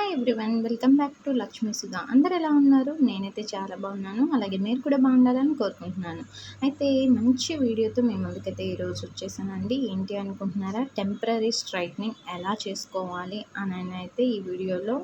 Hi everyone, welcome back to Lakshmi Sudha. అందరు ఎలా ఉన్నారు? నేనైతే చాలా బాగున్నాను. అలాగే మీరు కూడా బాగుండాలని కోరుకుంటున్నాను. అయితే మంచి వీడియోతో మీ ముందుకైతే ఈరోజు వచ్చేసానండి. ఏంటి అనుకుంటున్నారా? టెంపరరీ స్ట్రైట్నింగ్ ఎలా చేసుకోవాలి అని అయితే ఈ వీడియోలో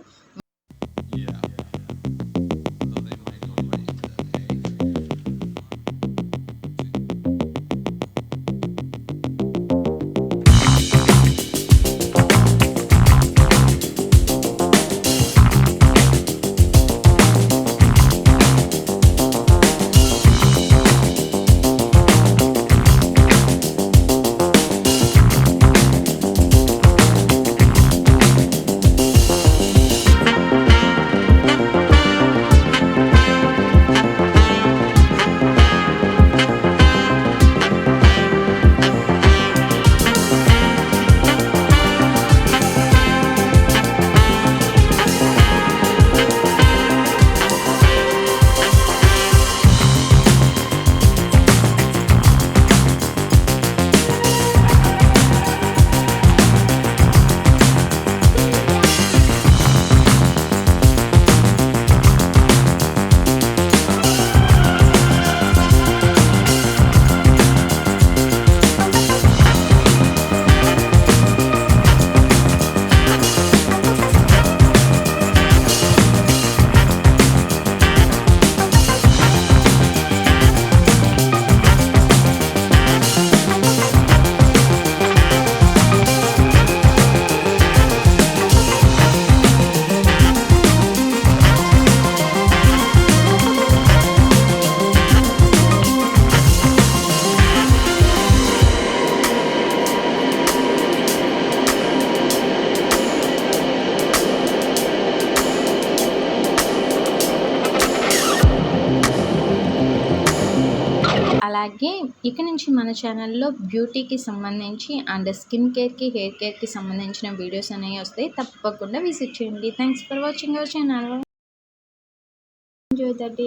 అలాగే ఇక నుంచి మన ఛానల్లో బ్యూటీకి సంబంధించి అండ్ స్కిన్ కేర్కి, హెయిర్ కేర్కి సంబంధించిన వీడియోస్ అనేవి వస్తాయి. తప్పకుండా విజిట్ చేయండి. Thanks for watching our channel. Enjoy the day.